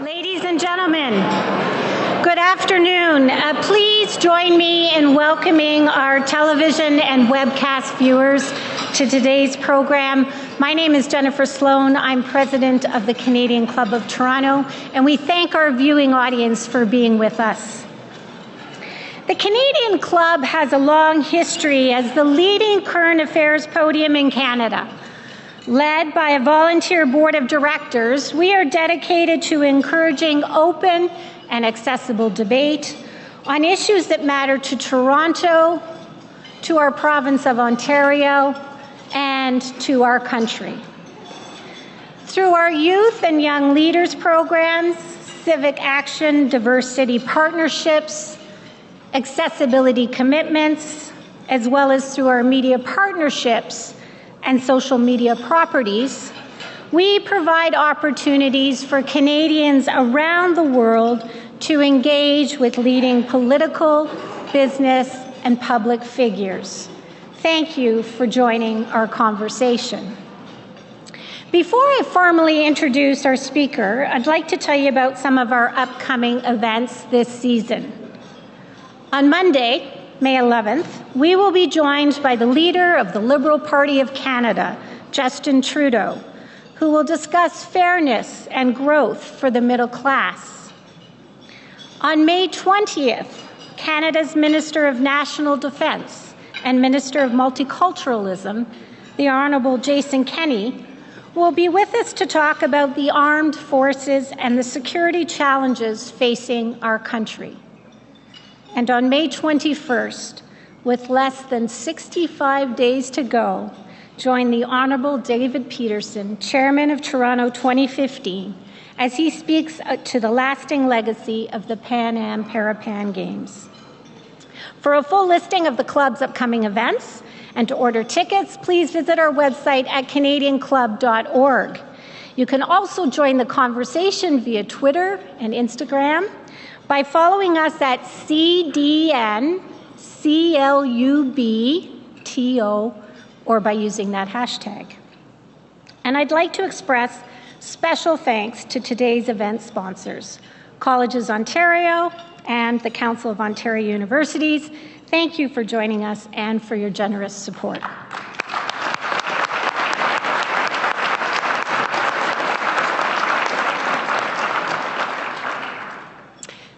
Ladies and gentlemen, good afternoon. Please join me in welcoming our television and webcast viewers to today's program. My name is Jennifer Sloan. I'm president of the Canadian Club of Toronto, and we thank our viewing audience for being with us. The Canadian Club has a long history as the leading current affairs podium in Canada. Led by a volunteer board of directors, we are dedicated to encouraging open and accessible debate on issues that matter to Toronto, to our province of Ontario, and to our country. Through our youth and young leaders programs, civic action, diverse city partnerships, accessibility commitments, as well as through our media partnerships and social media properties, we provide opportunities for Canadians around the world to engage with leading political, business, and public figures. Thank you for joining our conversation. Before I formally introduce our speaker, I'd like to tell you about some of our upcoming events this season. On Monday, May 11th, we will be joined by the leader of the Liberal Party of Canada, Justin Trudeau, who will discuss fairness and growth for the middle class. On May 20th, Canada's Minister of National Defence and Minister of Multiculturalism, the Honourable Jason Kenney, will be with us to talk about the armed forces and the security challenges facing our country. And on May 21st, with less than 65 days to go, join the Honourable David Peterson, Chairman of Toronto 2015, as he speaks to the lasting legacy of the Pan Am Parapan Games. For a full listing of the club's upcoming events and to order tickets, please visit our website at canadianclub.org. You can also join the conversation via Twitter and Instagram by following us at CDNCLUBTO or by using that hashtag. And I'd like to express special thanks to today's event sponsors, Colleges Ontario and the Council of Ontario Universities. Thank you for joining us and for your generous support.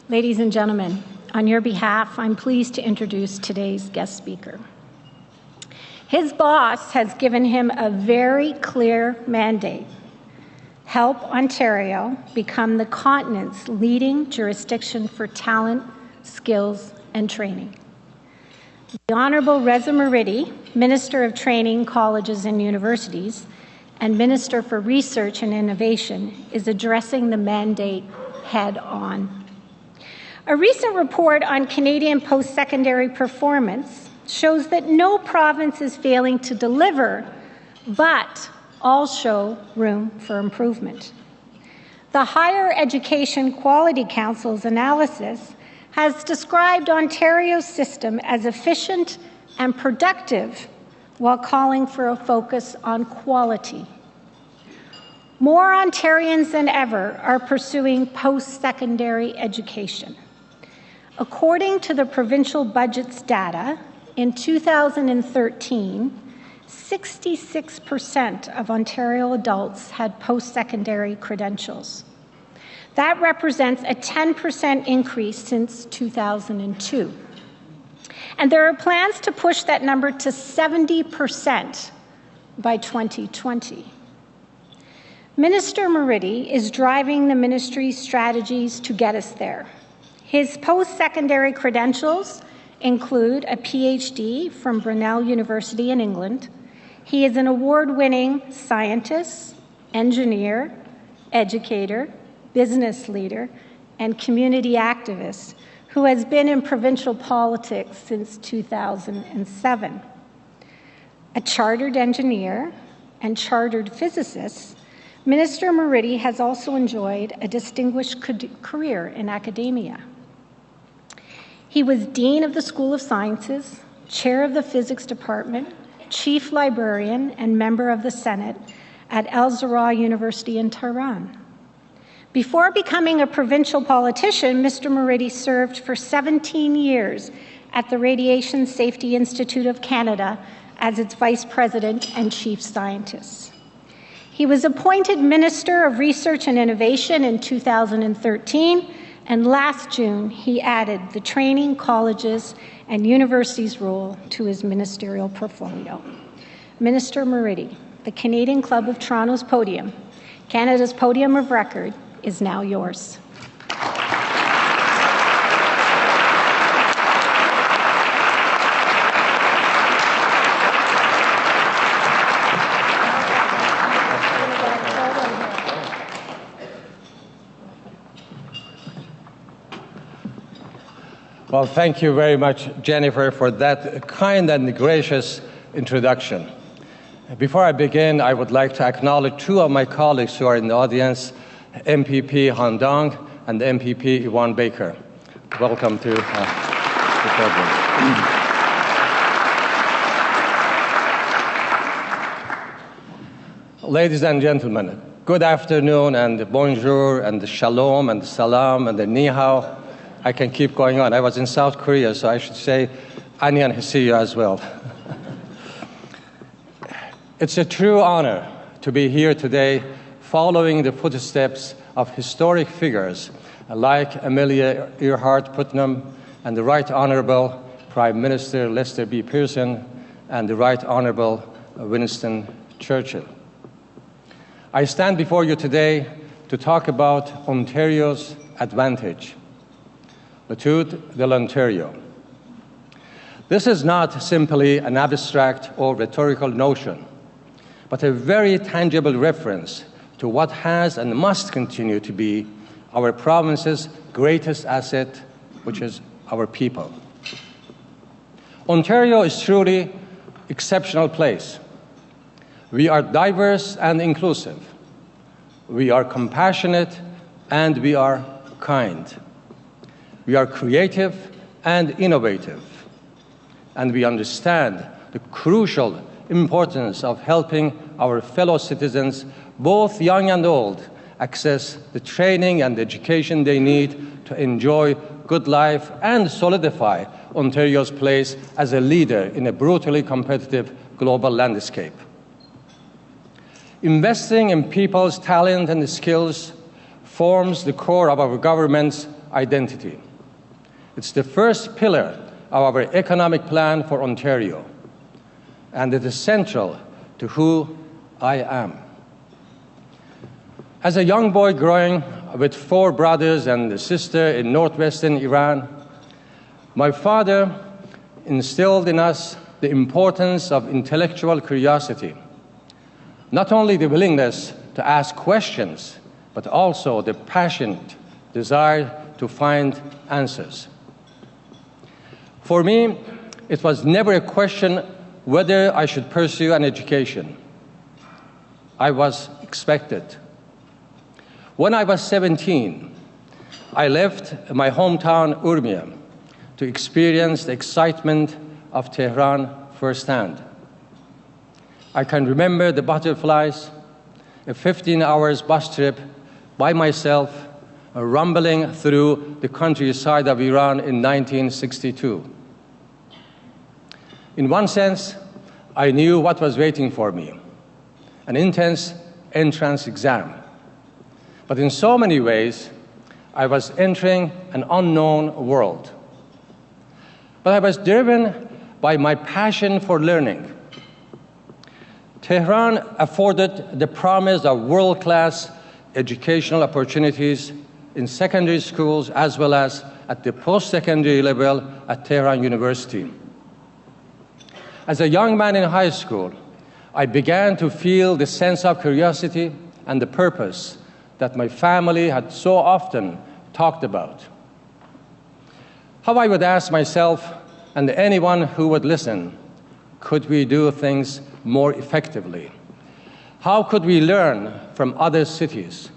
Ladies and gentlemen, on your behalf, I'm pleased to introduce today's guest speaker. His boss has given him a very clear mandate: help Ontario become the continent's leading jurisdiction for talent, skills, and training. The Honourable Reza Moridi, Minister of Training, Colleges and Universities, and Minister for Research and Innovation, is addressing the mandate head-on. A recent report on Canadian post-secondary performance shows that no province is failing to deliver, but all show room for improvement. The Higher Education Quality Council's analysis has described Ontario's system as efficient and productive while calling for a focus on quality. More Ontarians than ever are pursuing post-secondary education. According to the provincial budget's data, in 2013, 66% of Ontario adults had post-secondary credentials. That represents a 10% increase since 2002. And there are plans to push that number to 70% by 2020. Minister Moridi is driving the ministry's strategies to get us there. His post-secondary credentials include a PhD from Brunel University in England. He is an award-winning scientist, engineer, educator, business leader, and community activist who has been in provincial politics since 2007. A chartered engineer and chartered physicist, Minister Moridi has also enjoyed a distinguished career in academia. He was Dean of the School of Sciences, Chair of the Physics Department, Chief Librarian, and member of the Senate at Al-Zahra University in Tehran. Before becoming a provincial politician, Mr. Moridi served for 17 years at the Radiation Safety Institute of Canada as its vice president and chief scientist. He was appointed Minister of Research and Innovation in 2013, and last June he added the training, colleges, and universities role to his ministerial portfolio. Minister Moridi, the Canadian Club of Toronto's podium, Canada's podium of record, is now yours. Well, thank you very much, Jennifer, for that kind and gracious introduction. Before I begin, I would like to acknowledge two of my colleagues who are in the audience, MPP Han Dong and MPP Yvonne Baker. Welcome to the program. Ladies and gentlemen, good afternoon and bonjour and shalom and salam and ni hao. I can keep going on. I was in South Korea, so I should say annyeonghaseyo as well. It's a true honor to be here today following the footsteps of historic figures like Amelia Earhart Putnam and the Right Honourable Prime Minister Lester B. Pearson and the Right Honourable Winston Churchill. I stand before you today to talk about Ontario's advantage. L'étude de l'Ontario. This is not simply an abstract or rhetorical notion, but a very tangible reference to what has and must continue to be our province's greatest asset, which is our people. Ontario is truly an exceptional place. We are diverse and inclusive. We are compassionate and we are kind. We are creative and innovative, and we understand the crucial importance of helping our fellow citizens, both young and old, access the training and education they need to enjoy good life and solidify Ontario's place as a leader in a brutally competitive global landscape. Investing in people's talent and skills forms the core of our government's identity. It's the first pillar of our economic plan for Ontario, and it is central to who I am. As a young boy growing with 4 brothers and a sister in northwestern Iran, my father instilled in us the importance of intellectual curiosity, not only the willingness to ask questions, but also the passionate desire to find answers. For me, it was never a question whether I should pursue an education. I was expected. When I was 17, I left my hometown Urmia to experience the excitement of Tehran firsthand. I can remember the butterflies, a 15-hour bus trip by myself, rumbling through the countryside of Iran in 1962. In one sense, I knew what was waiting for me, an intense entrance exam. But in so many ways, I was entering an unknown world. But I was driven by my passion for learning. Tehran afforded the promise of world-class educational opportunities in secondary schools as well as at the post-secondary level at Tehran University. As a young man in high school, I began to feel the sense of curiosity and the purpose that my family had so often talked about. How I would ask myself and anyone who would listen, could we do things more effectively? How could we learn from other cities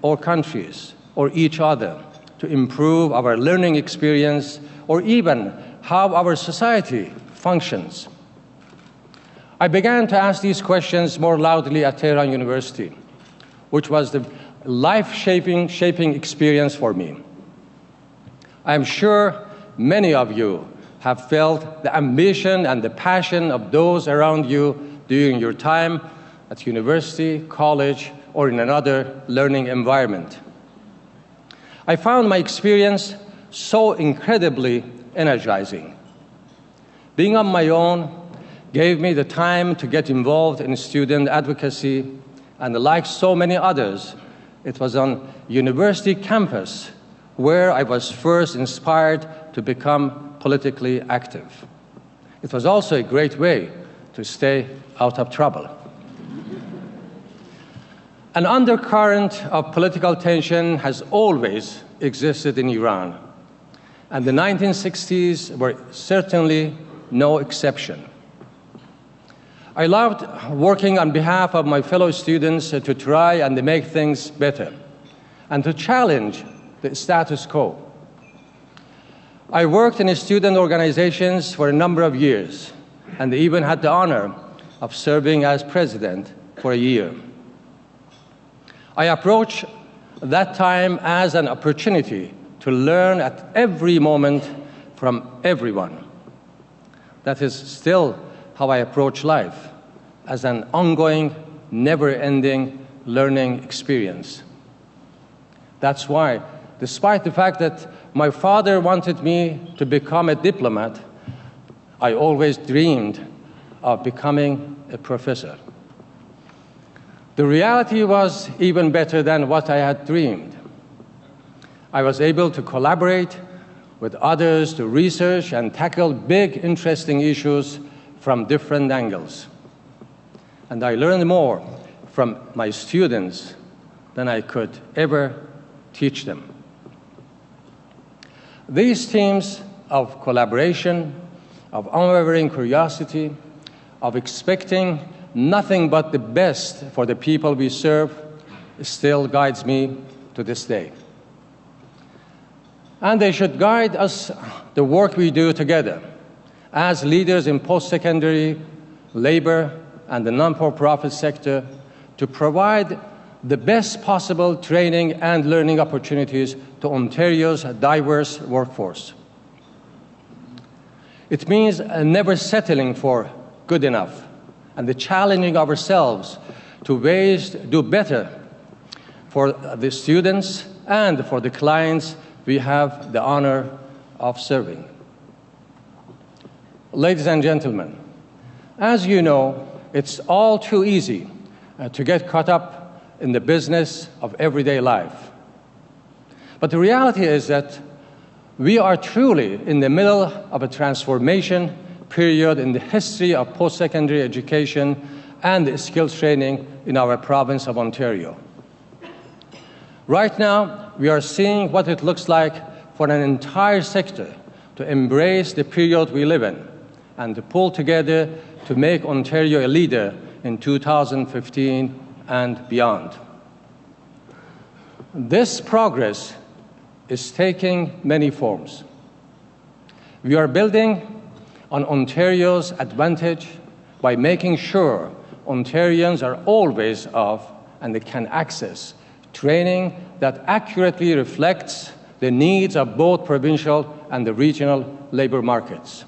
or countries or each other to improve our learning experience or even how our society functions? I began to ask these questions more loudly at Tehran University, which was the life-shaping experience for me. I am sure many of you have felt the ambition and the passion of those around you during your time at university, college, or in another learning environment. I found my experience so incredibly energizing. Being on my own gave me the time to get involved in student advocacy, and like so many others, it was on university campus where I was first inspired to become politically active. It was also a great way to stay out of trouble. An undercurrent of political tension has always existed in Iran, and the 1960s were certainly no exception. I loved working on behalf of my fellow students to try and make things better and to challenge the status quo. I worked in student organizations for a number of years and even had the honor of serving as president for a year. I approached that time as an opportunity to learn at every moment from everyone. That is still how I approach life, as an ongoing, never-ending learning experience. That's why, despite the fact that my father wanted me to become a diplomat, I always dreamed of becoming a professor. The reality was even better than what I had dreamed. I was able to collaborate with others to research and tackle big, interesting issues from different angles. And I learned more from my students than I could ever teach them. These themes of collaboration, of unwavering curiosity, of expecting nothing but the best for the people we serve still guides me to this day. And they should guide us, the work we do together, as leaders in post-secondary, labor, and the non-for-profit sector, to provide the best possible training and learning opportunities to Ontario's diverse workforce. It means never settling for good enough and challenging ourselves to ways to do better for the students and for the clients we have the honor of serving. Ladies and gentlemen, as you know, it's all too easy to get caught up in the business of everyday life. But the reality is that we are truly in the middle of a transformation period in the history of post-secondary education and skills training in our province of Ontario. Right now, we are seeing what it looks like for an entire sector to embrace the period we live in and to pull together to make Ontario a leader in 2015 and beyond. This progress is taking many forms. We are building on Ontario's advantage by making sure Ontarians are always of and they can access training that accurately reflects the needs of both provincial and the regional labor markets.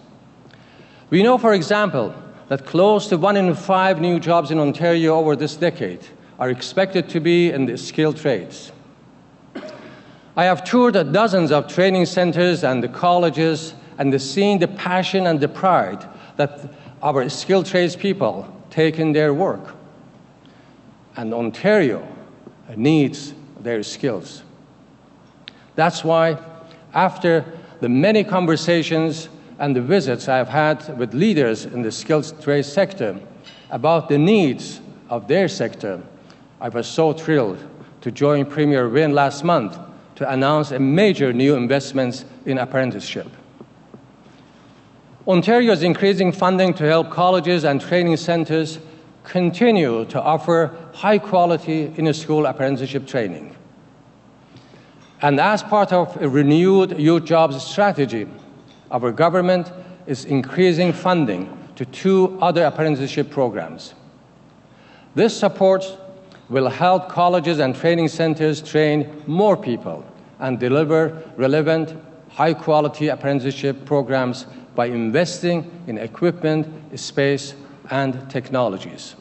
We know, for example, that close to 1 in 5 new jobs in Ontario over this decade are expected to be in the skilled trades. I have toured dozens of training centers and the colleges and seen the passion and the pride that our skilled trades people take in their work. And Ontario needs their skills. That's why, after the many conversations and the visits I've had with leaders in the skilled trades sector about the needs of their sector, I was so thrilled to join Premier Wynne last month to announce a major new investments in apprenticeship. Ontario's increasing funding to help colleges and training centers continue to offer high-quality in-school apprenticeship training. And as part of a renewed youth jobs strategy, our government is increasing funding to 2 other apprenticeship programs. This supports will help colleges and training centers train more people and deliver relevant, high-quality apprenticeship programs by investing in equipment, space, and technologies.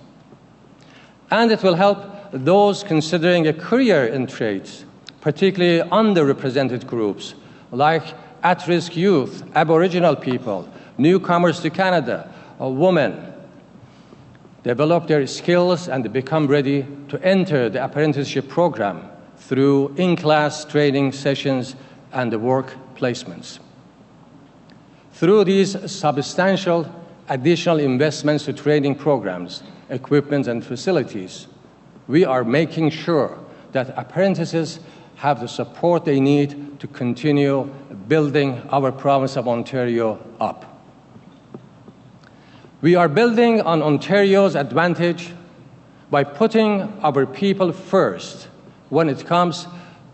And it will help those considering a career in trades, particularly underrepresented groups like at-risk youth, Aboriginal people, newcomers to Canada, women, develop their skills and become ready to enter the apprenticeship program through in-class training sessions and the work placements. Through these substantial additional investments to training programs, equipment, and facilities, we are making sure that apprentices have the support they need to continue building our province of Ontario up. We are building on Ontario's advantage by putting our people first when it comes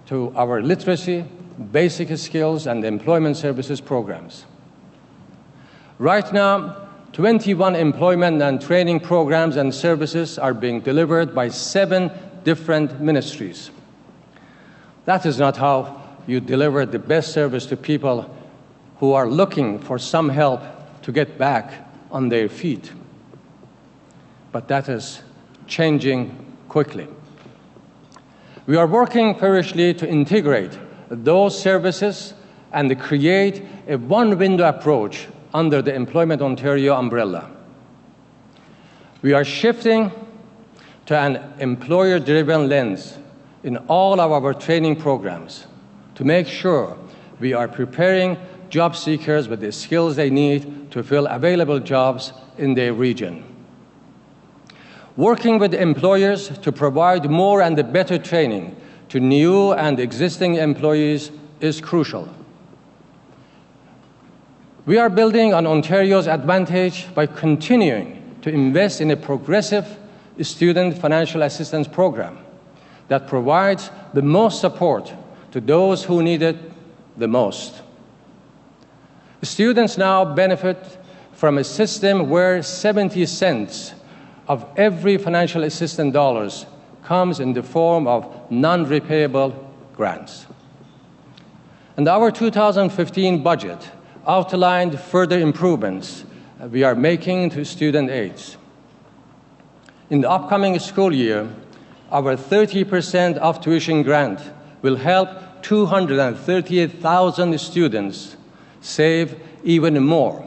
to our literacy, basic skills, and employment services programs. Right now, 21 employment and training programs and services are being delivered by 7 different ministries. That is not how you deliver the best service to people who are looking for some help to get back on their feet. But that is changing quickly. We are working feverishly to integrate those services and create a one-window approach under the Employment Ontario umbrella. We are shifting to an employer-driven lens in all of our training programs to make sure we are preparing job seekers with the skills they need to fill available jobs in their region. Working with employers to provide more and better training to new and existing employees is crucial. We are building on Ontario's advantage by continuing to invest in a progressive student financial assistance program that provides the most support to those who need it the most. Students now benefit from a system where 70 cents of every financial assistance dollars comes in the form of non-repayable grants. And our 2015 budget outlined further improvements we are making to student aids. In the upcoming school year, our 30% off tuition grant will help 238,000 students save even more,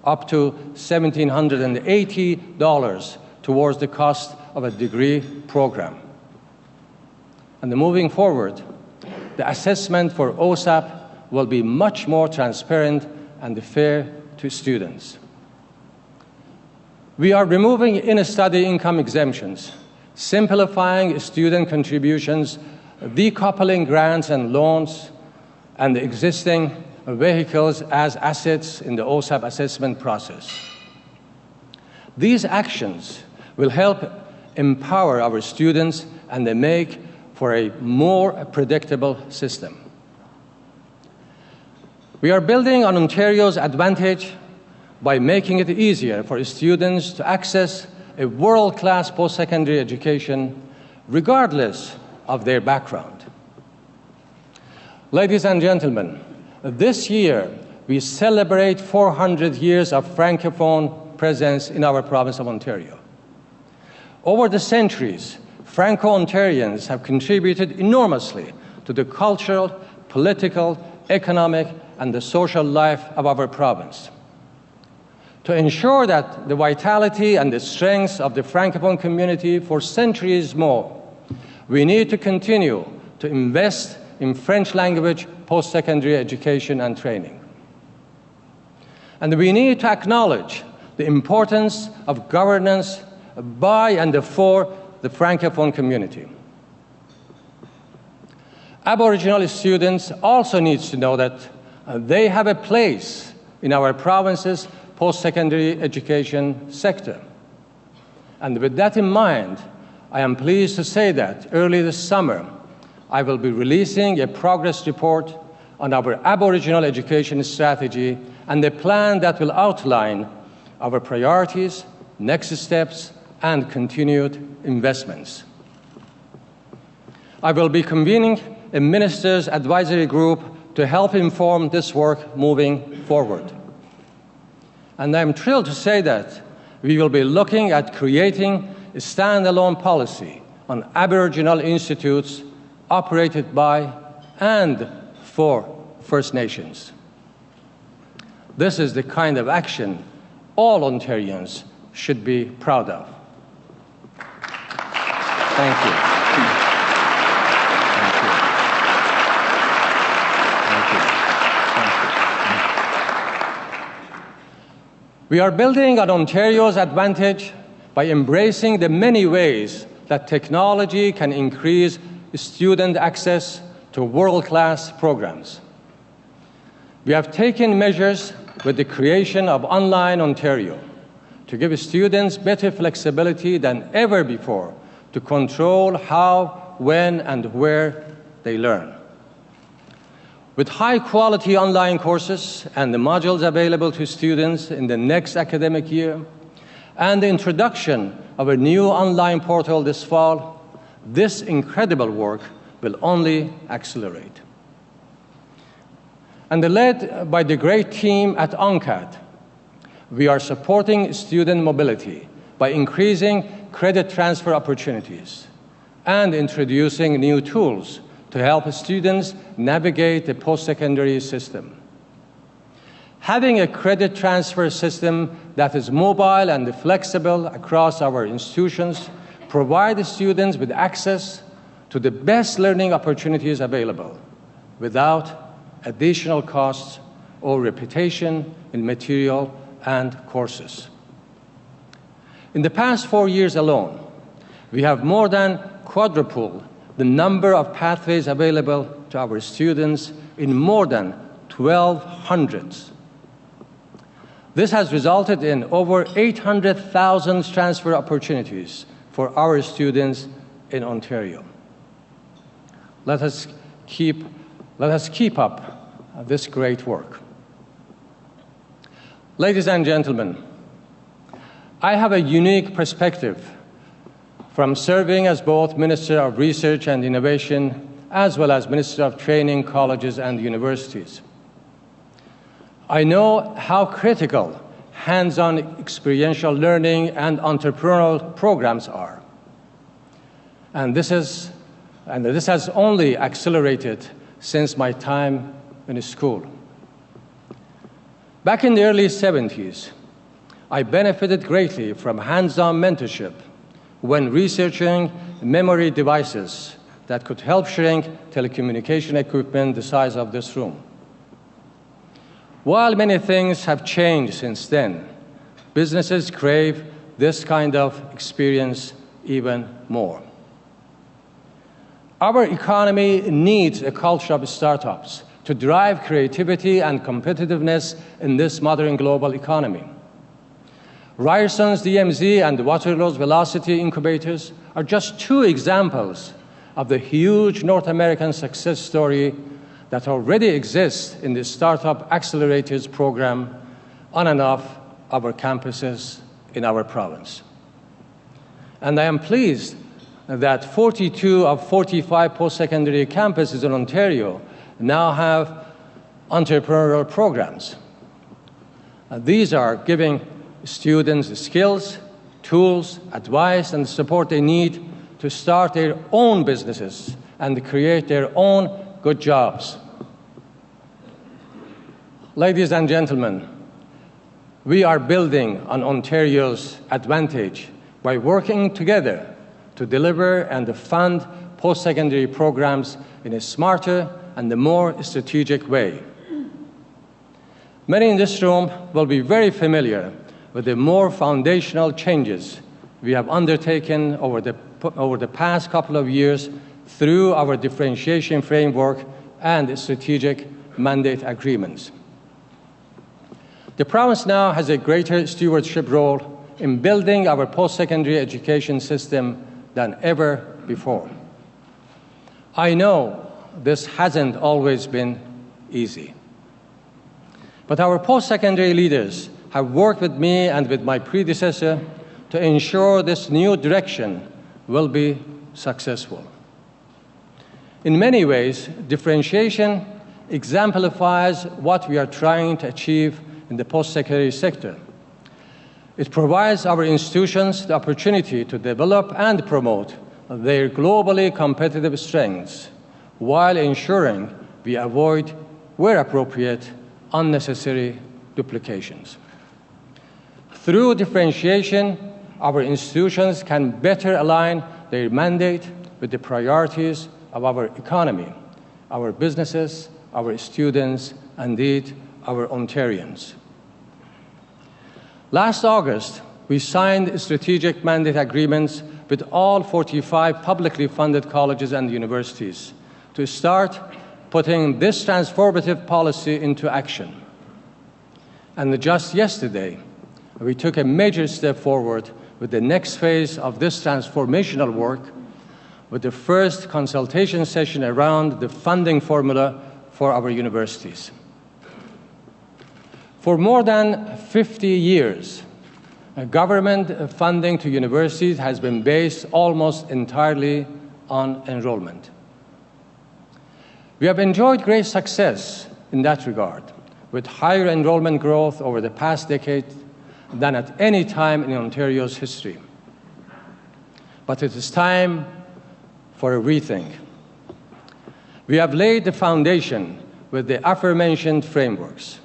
up to $1,780 towards the cost of a degree program. And moving forward, the assessment for OSAP will be much more transparent and fair to students. We are removing in-study income exemptions, simplifying student contributions, decoupling grants and loans, and existing vehicles as assets in the OSAP assessment process. These actions will help empower our students and they make for a more predictable system. We are building on Ontario's advantage by making it easier for students to access a world-class post-secondary education regardless of their background. Ladies and gentlemen, this year we celebrate 400 years of Francophone presence in our province of Ontario. Over the centuries, Franco-Ontarians have contributed enormously to the cultural, political, economic, and the social life of our province. To ensure that the vitality and the strength of the Francophone community for centuries more, we need to continue to invest in French language post-secondary education and training. And we need to acknowledge the importance of governance by and for the Francophone community. Aboriginal students also need to know that they have a place in our province's post-secondary education sector. And with that in mind, I am pleased to say that early this summer, I will be releasing a progress report on our Aboriginal education strategy and a plan that will outline our priorities, next steps, and continued investments. I will be convening a Ministers' Advisory Group to help inform this work moving forward. And I'm thrilled to say that we will be looking at creating a standalone policy on Aboriginal institutes operated by and for First Nations. This is the kind of action all Ontarians should be proud of. Thank you. We are building on Ontario's advantage by embracing the many ways that technology can increase student access to world-class programs. We have taken measures with the creation of Online Ontario to give students better flexibility than ever before to control how, when, and where they learn. With high-quality online courses and the modules available to students in the next academic year, and the introduction of a new online portal this fall, this incredible work will only accelerate. And led by the great team at ONCAD, we are supporting student mobility by increasing credit transfer opportunities and introducing new tools to help students navigate the post-secondary system. Having a credit transfer system that is mobile and flexible across our institutions provides students with access to the best learning opportunities available without additional costs or repetition in material and courses. In the past 4 years alone, we have more than quadrupled the number of pathways available to our students in more than 1,200. This has resulted in over 800,000 transfer opportunities for our students in Ontario. Let us keep up this great work. Ladies and gentlemen, I have a unique perspective from serving as both Minister of Research and Innovation as well as Minister of Training, Colleges and Universities. I know how critical hands-on experiential learning and entrepreneurial programs are. And this has only accelerated since my time in school. Back in the early 70s, I benefited greatly from hands-on mentorship when researching memory devices that could help shrink telecommunication equipment the size of this room. While many things have changed since then, businesses crave this kind of experience even more. Our economy needs a culture of startups to drive creativity and competitiveness in this modern global economy. Ryerson's DMZ and Waterloo's Velocity incubators are just two examples of the huge North American success story that already exists in the Startup Accelerators program on and off our campuses in our province. And I am pleased that 42 of 45 post-secondary campuses in Ontario now have entrepreneurial programs. These are giving students the skills, tools, advice, and support they need to start their own businesses and create their own good jobs. Ladies and gentlemen, we are building on Ontario's advantage by working together to deliver and fund post-secondary programs in a smarter and a more strategic way. Many in this room will be very familiar with the more foundational changes we have undertaken over the past couple of years through our differentiation framework and strategic mandate agreements. The province now has a greater stewardship role in building our post-secondary education system than ever before. I know this hasn't always been easy, but our post-secondary leaders have worked with me and with my predecessor to ensure this new direction will be successful. In many ways, differentiation exemplifies what we are trying to achieve in the post-secondary sector. It provides our institutions the opportunity to develop and promote their globally competitive strengths while ensuring we avoid, where appropriate, unnecessary duplications. Through differentiation, our institutions can better align their mandate with the priorities of our economy, our businesses, our students, and indeed our Ontarians. Last August, we signed strategic mandate agreements with all 45 publicly funded colleges and universities to start putting this transformative policy into action. And just yesterday, we took a major step forward with the next phase of this transformational work, with the first consultation session around the funding formula for our universities. For more than 50 years, government funding to universities has been based almost entirely on enrollment. We have enjoyed great success in that regard, with higher enrollment growth over the past decade than at any time in Ontario's history. But it is time for a rethink. We have laid the foundation with the aforementioned frameworks,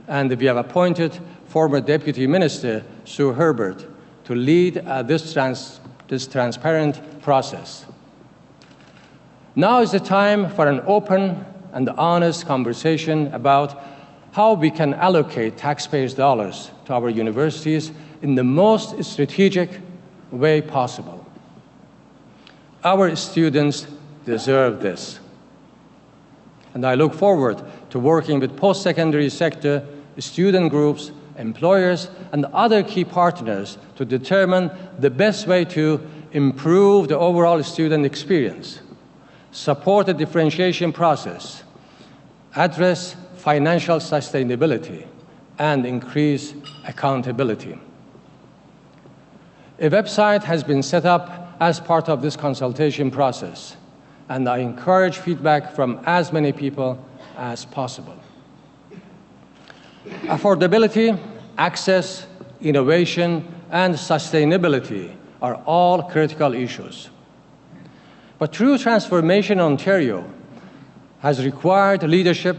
and we have appointed former Deputy Minister Sue Herbert to lead this transparent process. Now is the time for an open and honest conversation about how we can allocate taxpayers' dollars to our universities in the most strategic way possible. Our students deserve this. And I look forward to working with post-secondary sector, student groups, employers, and other key partners to determine the best way to improve the overall student experience, support the differentiation process, address financial sustainability, and increase accountability. A website has been set up as part of this consultation process, and I encourage feedback from as many people as possible. Affordability, access, innovation, and sustainability are all critical issues. But true transformation in Ontario has required leadership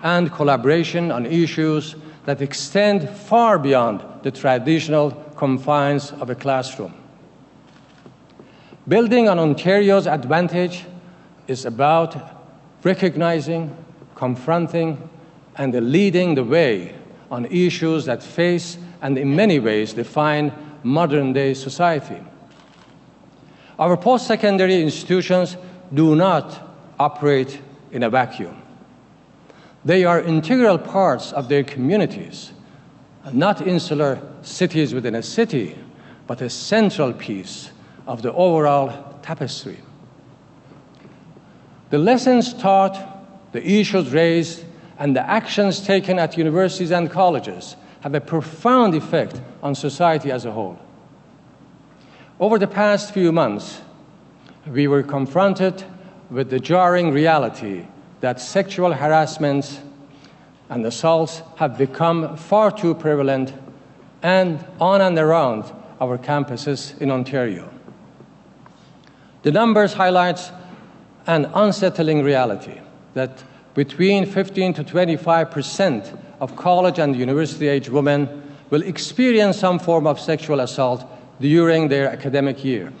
and collaboration on issues that extend far beyond the traditional confines of a classroom. Building on Ontario's advantage is about recognizing, confronting, and leading the way on issues that face and in many ways define modern-day society. Our post-secondary institutions do not operate in a vacuum. They are integral parts of their communities, not insular cities within a city, but a central piece of the overall tapestry. The lessons taught, the issues raised, and the actions taken at universities and colleges have a profound effect on society as a whole. Over the past few months, we were confronted with the jarring reality that sexual harassment and assaults have become far too prevalent and on and around our campuses in Ontario. The numbers highlight an unsettling reality that between 15 to 25% of college and university-age women will experience some form of sexual assault during their academic year.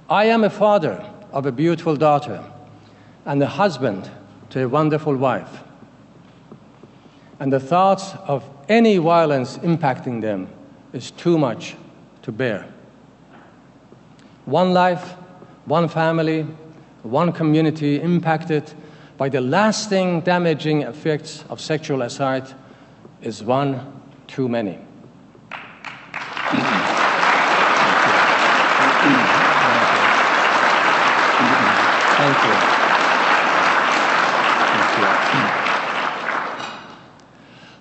I am a father of a beautiful daughter and a husband to a wonderful wife. And the thoughts of any violence impacting them is too much to bear. One life, one family, one community impacted by the lasting damaging effects of sexual assault is one too many. Thank you.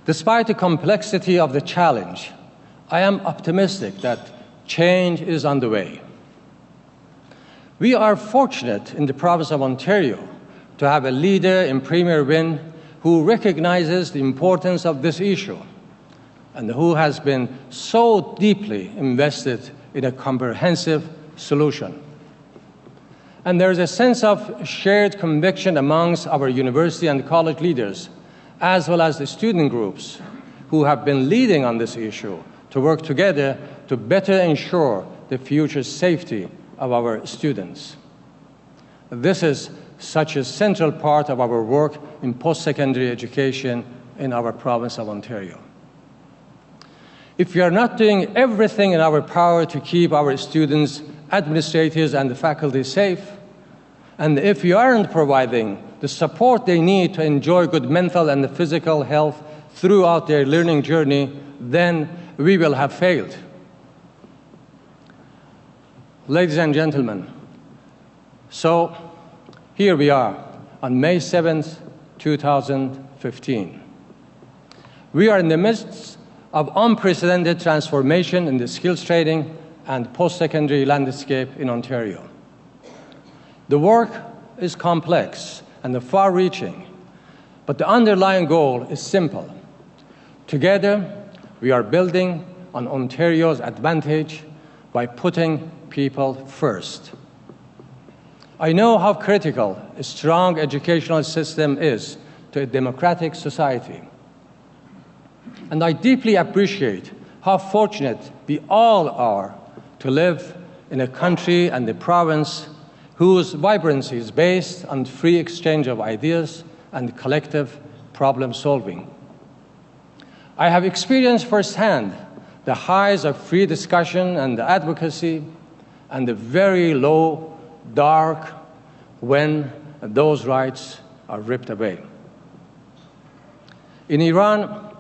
Despite the complexity of the challenge, I am optimistic that change is on the way. We are fortunate in the province of Ontario to have a leader in Premier Wynne who recognizes the importance of this issue and who has been so deeply invested in a comprehensive solution. And there is a sense of shared conviction amongst our university and college leaders, as well as the student groups who have been leading on this issue, to work together to better ensure the future safety of our students. This is such a central part of our work in post-secondary education in our province of Ontario. If we are not doing everything in our power to keep our students, administrators, and the faculty safe, and if we aren't providing the support they need to enjoy good mental and physical health throughout their learning journey, then we will have failed. Ladies and gentlemen, so here we are on May 7th, 2015. We are in the midst of unprecedented transformation in the skills training and post-secondary landscape in Ontario. The work is complex and far-reaching, but the underlying goal is simple. Together, we are building on Ontario's advantage by putting people first. I know how critical a strong educational system is to a democratic society. And I deeply appreciate how fortunate we all are to live in a country and a province whose vibrancy is based on free exchange of ideas and collective problem solving. I have experienced firsthand the highs of free discussion and advocacy and the very low, dark, when those rights are ripped away. In Iran,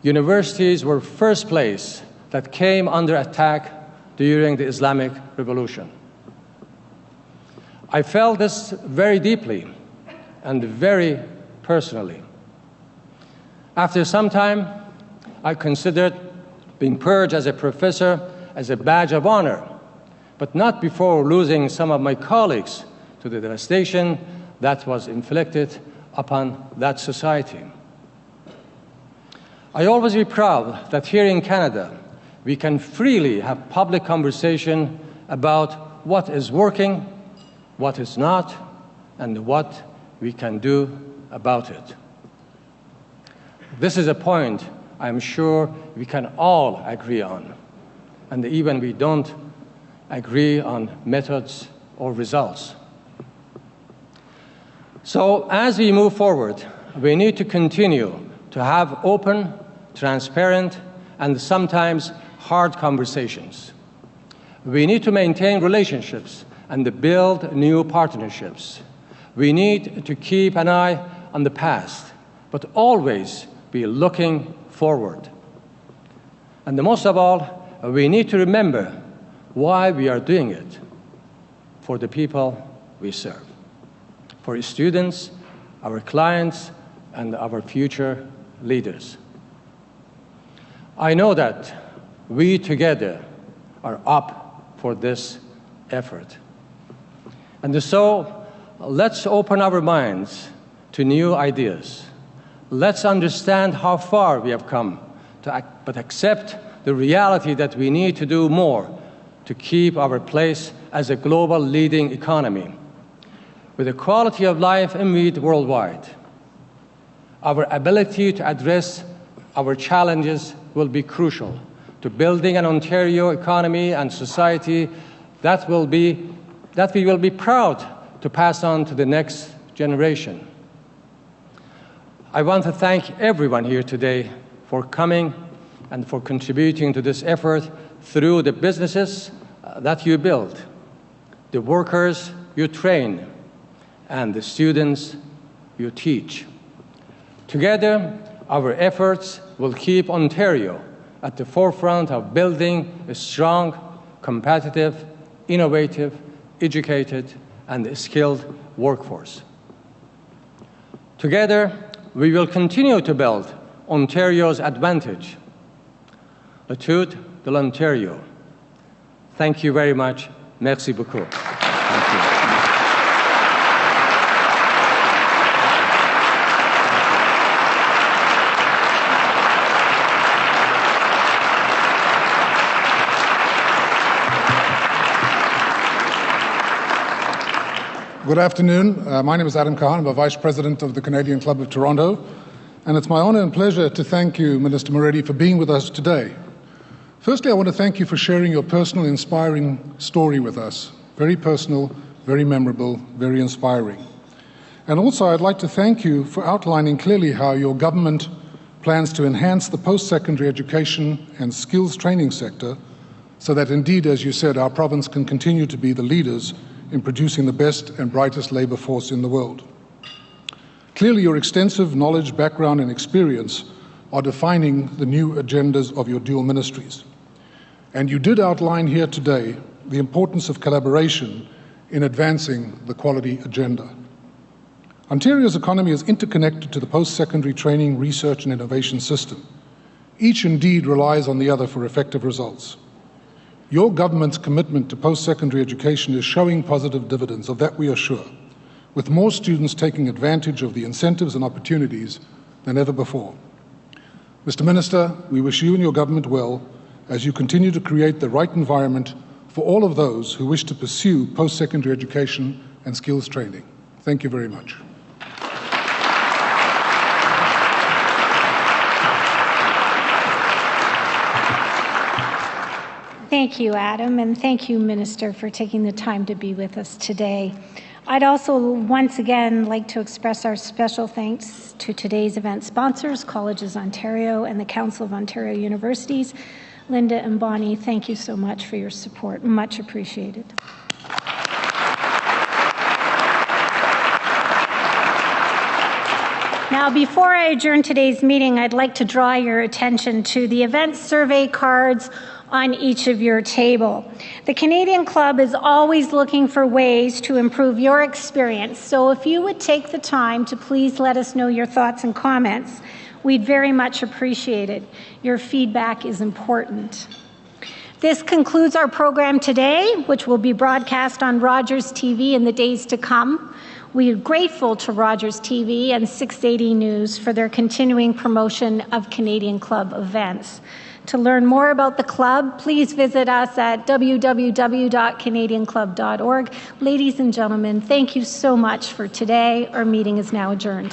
universities were first place that came under attack during the Islamic Revolution. I felt this very deeply and very personally. After some time, I considered being purged as a professor as a badge of honor, but not before losing some of my colleagues to the devastation that was inflicted upon that society. I always be proud that here in Canada, we can freely have public conversation about what is working, what is not, and what we can do about it. This is a point I'm sure we can all agree on, and even we don't agree on methods or results. So as we move forward, we need to continue to have open, transparent, and sometimes hard conversations. We need to maintain relationships and build new partnerships. We need to keep an eye on the past, but always be looking forward. And most of all, we need to remember why we are doing it: for the people we serve, for students, our clients, and our future leaders. I know that we together are up for this effort. And so, let's open our minds to new ideas. Let's understand how far we have come, but accept the reality that we need to do more to keep our place as a global leading economy, with a quality of life envied worldwide. Our ability to address our challenges will be crucial to building an Ontario economy and society that we will be proud to pass on to the next generation. I want to thank everyone here today for coming and for contributing to this effort through the businesses that you build, the workers you train, and the students you teach. Together, our efforts will keep Ontario at the forefront of building a strong, competitive, innovative, educated, and skilled workforce. Together, we will continue to build Ontario's advantage. Le tout de l'Ontario. Thank you very much. Merci beaucoup. Good afternoon. My name is Adam Kahan. I'm a Vice President of the Canadian Club of Toronto. And it's my honor and pleasure to thank you, Minister Moridi, for being with us today. Firstly, I want to thank you for sharing your personal, inspiring story with us. Very personal, very memorable, very inspiring. And also, I'd like to thank you for outlining clearly how your government plans to enhance the post-secondary education and skills training sector so that indeed, as you said, our province can continue to be the leaders in producing the best and brightest labour force in the world. Clearly, your extensive knowledge, background and experience are defining the new agendas of your dual ministries. And you did outline here today the importance of collaboration in advancing the quality agenda. Ontario's economy is interconnected to the post-secondary training, research and innovation system. Each indeed relies on the other for effective results. Your government's commitment to post-secondary education is showing positive dividends, of that we are sure, with more students taking advantage of the incentives and opportunities than ever before. Mr. Minister, we wish you and your government well as you continue to create the right environment for all of those who wish to pursue post-secondary education and skills training. Thank you very much. Thank you, Adam, and thank you, Minister, for taking the time to be with us today. I'd also once again like to express our special thanks to today's event sponsors, Colleges Ontario and the Council of Ontario Universities. Linda and Bonnie, thank you so much for your support. Much appreciated. Now, before I adjourn today's meeting, I'd like to draw your attention to the event survey cards on each of your table. The Canadian Club is always looking for ways to improve your experience, so if you would take the time to please let us know your thoughts and comments, we'd very much appreciate it. Your feedback is important. This concludes our program today, which will be broadcast on Rogers TV in the days to come. We are grateful to Rogers TV and 680 News for their continuing promotion of Canadian Club events. To learn more about the club, please visit us at www.canadianclub.org. Ladies and gentlemen, thank you so much for today. Our meeting is now adjourned.